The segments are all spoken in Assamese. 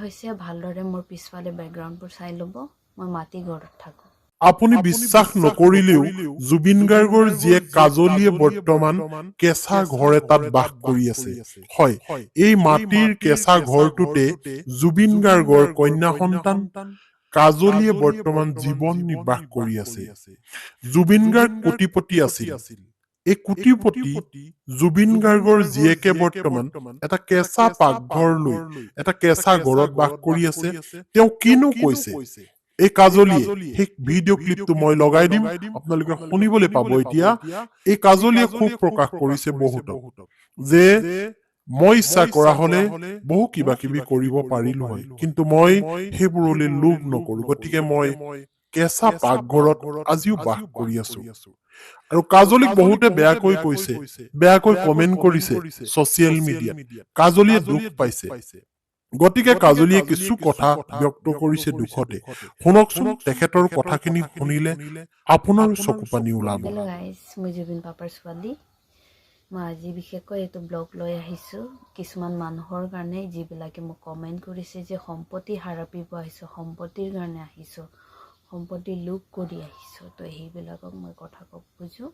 হৈছে ভালদৰে মোৰ পিছফালে বেকগ্ৰাউণ্ডবোৰ চাই ল'ব মই মাটি ঘৰত থাকো আপুনি বিশ্বাস নকৰিলেও জুবিন গাৰ্গৰ জীয়েক কাজলীয়ে বৰ্তমান কেঁচা ঘৰ এটাত বাস কৰি আছে হয় এই মাটিৰ কেঁচা ঘৰটোতে জুবিন গাৰ্গৰ কন্যা সন্তান কাজলীয়ে বৰ্তমান জীৱন নিৰ্বাহ কৰি আছে জুবিন গাৰ্গ কোটিপতি আছিল এই কোটিপতি জুবিন গাৰ্গৰ জীয়েকে বৰ্তমান এটা কেঁচা পাকঘৰ লৈ এটা কেঁচা ঘৰত বাস কৰি আছে তেওঁ কিনো কৈছে এই কাজলীয়ে সেই ভিডিঅ' ক্লিপটো মই লগাই দিম আপোনালোকে শুনিবলৈ পাব এতিয়া এই কাজলীয়ে খুব প্ৰকাশ কৰিছে বহুতক যে মই ইচ্ছা কৰা হলে বহু কিবা কিবি কৰিব পাৰিলো হয় কিন্তু মই সেইবোৰলৈ লোভ নকৰো গতিকে মই কেঁচা পাকঘৰত আজিও বাস কৰি আছো আৰু কাজলীক বহুতে বেয়াকৈ কৈছে বেয়াকৈ কমেন্ট কৰিছে ছচিয়েল মিডিয়াত কাজলীয়ে দুখ পাইছে গতিকে কাজলীয়ে কিছু কথা ব্যক্ত কৰিছে দুখতে শুনকচোন তেখেতৰ কথাখিনি শুনিলে আপোনাৰ চকু পানী ওলাব হেল্ল' গাইজ মই জুবিন পাপাৰ ছোৱালী মই আজি বিশেষকৈ এইটো ব্লগ লৈ আহিছোঁ কিছুমান মানুহৰ কাৰণে যিবিলাকে মোক কমেণ্ট কৰিছে যে সম্পত্তি হাৰাপিব আহিছোঁ সম্পত্তিৰ কাৰণে আহিছোঁ সম্পত্তি লুট কৰি আহিছোঁ তো সেইবিলাকক মই কথা ক'ব খোজোঁ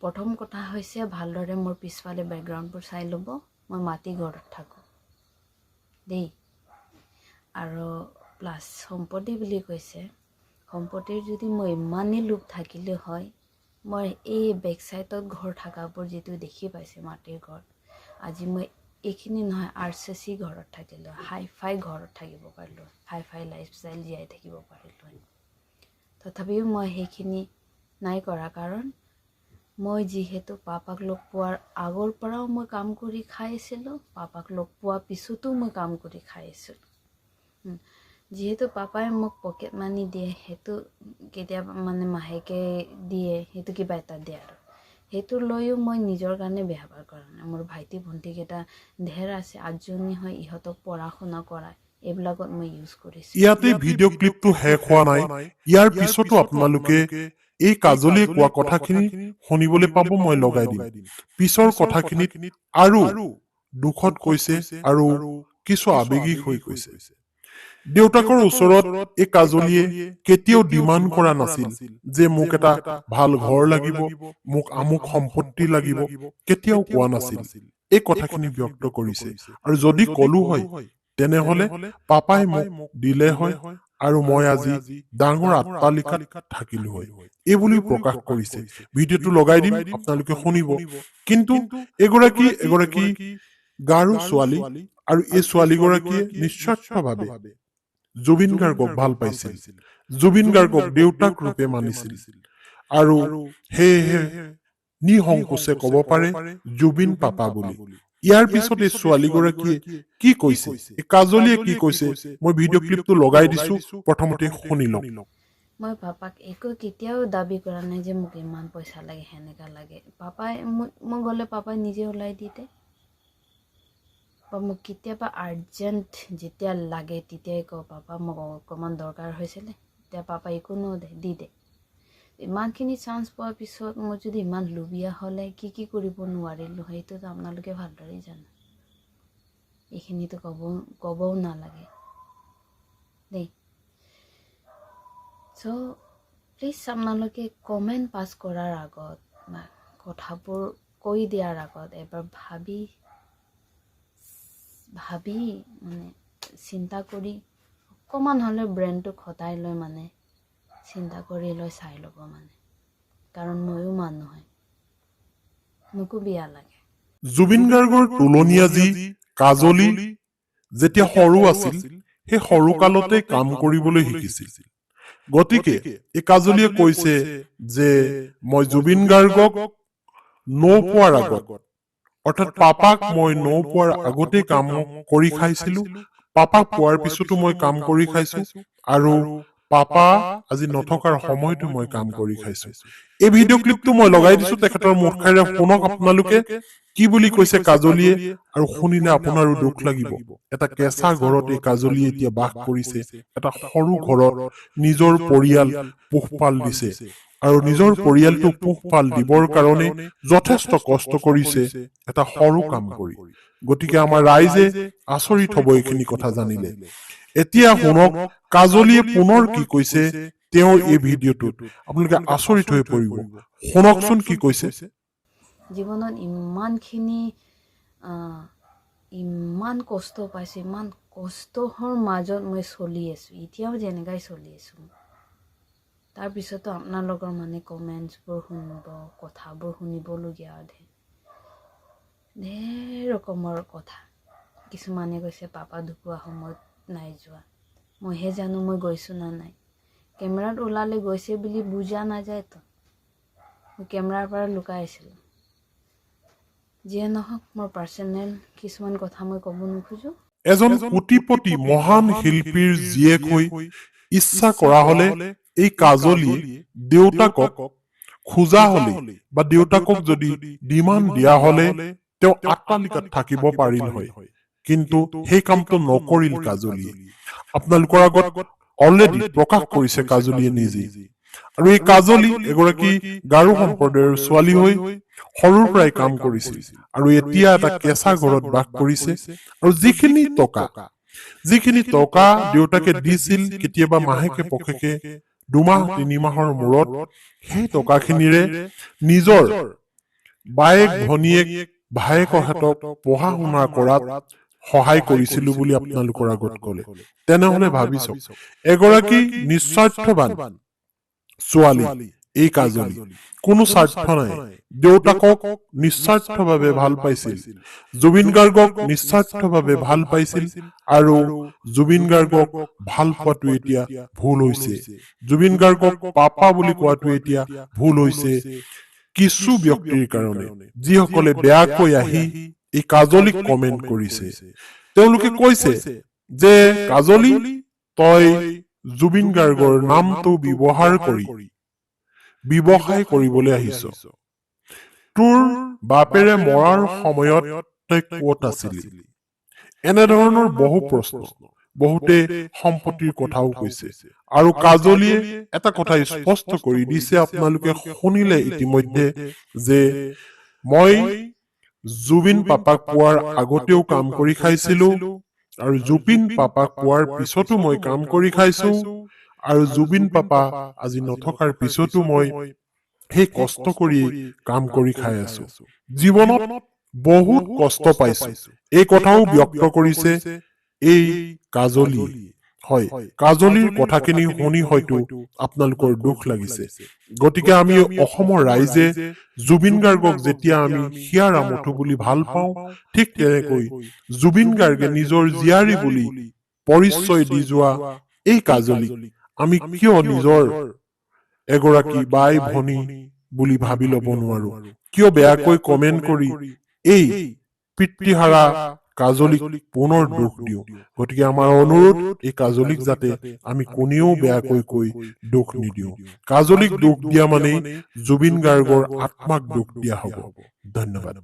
প্ৰথম কথা হৈছে ভালদৰে মোৰ পিছফালে বেকগ্ৰাউণ্ডবোৰ চাই ল'ব মই মাটি ঘৰত থাকোঁ দেই আৰু প্লাছ সম্পত্তি বুলি কৈছে সম্পত্তিৰ যদি মই ইমানেই লোভ থাকিলে হয় মই এই বেক চাইডত ঘৰ থকাবোৰ যিটো দেখি পাইছে মাটিৰ ঘৰ আজি মই এইখিনি নহয় RCC ঘৰত থাকিলোঁ হাই ফাই ঘৰত থাকিব পাৰিলোঁ হাই ফাই লাইফষ্টাইল জীয়াই থাকিব পাৰিলোঁ তথাপিও মই সেইখিনি নাই কৰা কাৰণ মই যিহেতু পাপাক লগ পোৱাৰ আগৰ পৰাও মই কাম কৰি খাই আছিলোঁ পাপাক লগ পোৱাৰ পিছতো মই কাম কৰি খাই আছিলোঁ যিহেতু পাপাই মোক পকেট মানি দিয়ে সেইটো কেতিয়াবা মানে মাহেকে দিয়ে সেইটো কিবা এটা দিয়ে আৰু সেইটো লৈও মই নিজৰ কাৰণে বেহাবাৰ কৰা নাই মোৰ ভাইটি ভণ্টিকেইটা ঢেৰ আছে 8জনী হয় ইহঁতক পঢ়া শুনা কৰাই এইবিলাকত মই ইউজ কৰিছোঁ ইয়াতে ভিডিঅ' ক্লিপটো শেষ হোৱা নাই ইয়াৰ পিছতো আপোনালোকে এই কাজলীয়ে কোৱা কথাখিনি শুনিবলৈ পাব মই লগাই দিম পিছৰ কথাখিনিত আৰু দুখত কৈছে আৰু কিছু আবেগিক হৈ কৈছে দেউতাকৰ ওচৰত এই কাজলীয়ে কেতিয়াও ডিমাণ্ড কৰা নাছিল যে মোক এটা ভাল ঘৰ লাগিব মোক আমুক সম্পত্তি লাগিব কেতিয়াও কোৱা নাছিল এই কথাখিনি ব্যক্ত কৰিছে আৰু যদি কলো হয় তেনেহলে পাপাই মোক দিলে হয় আৰু মই আজি ডাঙৰ আট্টালিকাত থাকিলো হয় এইবুলি প্ৰকাশ কৰিছে ভিডিঅ'টো লগাই দিম আপোনালোকে শুনিব কিন্তু এগৰাকী গাৰো ছোৱালী আৰু এই ছোৱালীগৰাকীয়ে নিস্বাৰ্থভাৱে জুবিন গাৰ্গক ভাল পাইছিল জুবিন গাৰ্গক দেউতাক ৰূপে মানিছিল আৰু সেয়েহে নিসংকোচে ক'ব পাৰে জুবিন পাপা বুলি ইয়াৰ পিছত এই ছোৱালীগৰাকীয়ে কি কৈছে এই কাজলীয়ে কি কৈছে মই ভিডিঅ' ক্লিপটো লগাই দিছো প্ৰথমতে শুনি লওক মই পাপাক একো কেতিয়াও দাবী কৰা নাই যে মোক ইমান পইচা লাগে সেনেকা লাগে পাপাই মই গ'লে পাপাই নিজে ওলাই দিতে বা মোক কেতিয়াবা আৰ্জেণ্ট যেতিয়া লাগে তেতিয়াই কওঁ পাপা মোক অকণমান দৰকাৰ হৈছিলে তেতিয়া পাপাই একো নদে দি দে ইমানখিনি চান্স পোৱাৰ পিছত মই যদি ইমান লোভীয়া হ'লে কি কৰিব নোৱাৰিলোঁ সেইটোতো আপোনালোকে ভালদৰে জানে এইখিনিতো ক'বও নালাগে দেই চ' প্লিজ আপোনালোকে কমেণ্ট পাছ কৰাৰ আগত কথাবোৰ কৈ দিয়াৰ আগত এবাৰ ভাবি মানে চিন্তা কৰি অকণমান হ'লে ব্ৰেইনটো খটাই লৈ মানে চিন্তা কৰি লৈ চাই ল'ব মানে কাৰণ ময়ো মানুহ হয় মোকো বেয়া লাগে জুবিন গাৰ্গৰ তুলনীয়া যি কাজলী যেতিয়া সৰু আছিল সেই সৰু কালতে কাম কৰিবলৈ শিকিছিল গতিকে এই কাজলীয়ে কৈছে যে মই জুবিন গাৰ্গক পোৱাৰ আগত অৰ্থাৎ পাপাক মই পোৱাৰ আগতে কাম কৰি খাইছিলো পাপাক পোৱাৰ পিছতো মই কাম কৰি খাইছো আৰু পাপা আজি নথকাৰ সময়তো মই কাম কৰি খাইছো এই ভিডিঅ' ক্লিপটো মই লগাই দিছো তেখেতৰ মুখেৰে শুনক আপোনালোকে কি বুলি কৈছে কাজলীয়ে আৰু শুনিলে আপোনাৰো দুখ লাগিব এটা কেঁচা ঘৰত এই কাজলীয়ে এতিয়া বাস কৰিছে এটা সৰু ঘৰত নিজৰ পৰিয়াল পোহপাল দিছে আৰু নিজৰ পৰিয়ালটোক পোহপাল দিবৰ কাৰণে যথেষ্ট কষ্ট কৰিছে এটা সৰু কাম কৰি। গতিকে আমাৰ ৰাইজে আচৰিত হ'ব এইখিনি কথা জানিলে। এতিয়া শুনক কাজলীয়ে পুনৰ কি কৈছে তেওঁৰ এই ভিডিঅ'টোত, আপোনালোকে আচৰিত হৈ পৰিব। শুনকচোন কি কৈছে। জীৱনত ইমান কষ্ট পাইছোঁ, ইমান কষ্টৰ মাজত মই চলি আছোঁ, এতিয়াও যেনেকৈ চলি আছোঁ। তাৰপিছতো আপোনালোকৰ মানে কমেণ্টছবোৰ শুনিব, কথাবোৰ শুনিবলগীয়া ঢেৰ ৰকমৰ কথা। কিছুমানে কৈছে পাপা ঢুকোৱা সময়ত নাই যোৱা, মইহে জানো মই গৈছোঁ না নাই। কেমেৰাত ওলালে গৈছে বুলি বুজা নাযায়তো, মই কেমেৰাৰ পৰা লুকাই আছিলোঁ। যিয়ে নহওক, মোৰ পাৰ্চনেল কিছুমান কথা মই ক'ব নোখোজোঁ। এজন কোটিপতি মহান শিল্পীৰ জীয়েক হৈ ইচ্ছা কৰা হলে এই কাজলীয়ে দেউতাকক খোজা হলে বা দেউতাকক যদি ডিমাণ্ড দিয়া হলে তেওঁ আট্টালিকাত থাকিব পাৰিল হয়, কিন্তু সেই কামটো নকৰিল কাজলীয়ে। আপোনালোকৰ আগত অলৰেডি প্ৰকাশ কৰিছে কাজলীয়ে নিজেই। আৰু এই কাজলী এগৰাকী গাৰো সম্প্ৰদায়ৰ ছোৱালী হৈ সৰুৰ পৰাই কাম কৰিছিল আৰু এতিয়া এটা কেঁচা ঘৰত বাস কৰিছে। আৰু যিখিনি টকা দেউতাকে দিছিল কেতিয়াবা মাহেকে পষেকে 2-3 মাহৰ মূৰত, সেই টকাখিনিৰে নিজৰ বায়েক ভনীয়েক ভায়েকহঁতক পঢ়া শুনা কৰাত সহায় কৰিছিলো বুলি আপোনালোকৰ আগত ক'লে। তেনেহলে ভাবি চাওক, এগৰাকী নিস্বাৰ্থবান ছোৱালী এই কাজলী, কোনো স্বাৰ্থ নাই। দেউতাকক নিস্বাৰ্থভাৱে ভাল পাইছিল, জুবিন গাৰ্গক নিস্বাৰ্থভাৱে ভাল পাইছিল, আৰু জুবিন গাৰ্গক ভাল পোৱাটো এতিয়া ভুল হৈছে। জুবিন গাৰ্গক পাপা বুলি কোৱাটো এতিয়া ভুল হৈছে কিছু ব্যক্তিৰ কাৰণে, যিসকলে বেয়াকৈ আহি এই কাজলীক কমেণ্ট কৰিছে। তেওঁলোকে কৈছে যে কাজলী, তই জুবিন গাৰ্গৰ নামটো ব্যৱহাৰ কৰি ব্যৱসায় কৰিবলৈ আহিছ। তোৰ বাপেৰে মৰাৰ সময়ত তই ক'ত আছিলি? এনেধৰণৰ বহু প্ৰশ্ন, বহুতে সম্পত্তিৰ কথাও কৈছে। আৰু কাজলীয়ে এটা কথা স্পষ্ট কৰি দিছে, আপোনালোকে শুনিলে ইতিমধ্যে, যে মই জুবিন পাপাক পোৱাৰ আগতেও কাম কৰি খাইছিলো, আৰু জুবিন পাপাক পোৱাৰ পিছতো মই কাম কৰি খাইছো, আৰু জুবিন পাপা আজি নথকাৰ পিছতো মই সেই কষ্ট কৰি কাম কৰি খাই আছো। জীৱনত বহুত কষ্ট পাইছো, এই কথাও ব্যক্ত কৰিছে এই কাজলীয়ে। হয়, কাজলীৰ কথাখিনি শুনি হয়তো আপোনালোকৰ দুখ লাগিছে। গতিকে আমি অসমৰ ৰাইজে জুবিন গাৰ্গক যেতিয়া আমি হিয়াৰ আমঠু বুলি ভাল পাওঁ, ঠিক তেনেকৈ জুবিন গাৰ্গে নিজৰ জীয়াৰী বুলি পৰিচয় দি যোৱা এই কাজলীক আমি কিয় নিজৰ এগৰাকী বাই ভনী বুলি ভাবি ল'ব নোৱাৰো? কিয় বেয়াকৈ কমেণ্ট কৰি এই পিতৃহাৰা কাজলীক পুনৰ দুখ দিওঁ? গতিকে আমাৰ অনুৰোধ, এই কাজলীক যাতে আমি কোনেও বেয়াকৈ কৈ দুখ নিদিওঁ। কাজলীক দুখ দিয়া মানেই জুবিন গাৰ্গৰ আত্মাক দুখ দিয়া হ'ব। ধন্যবাদ।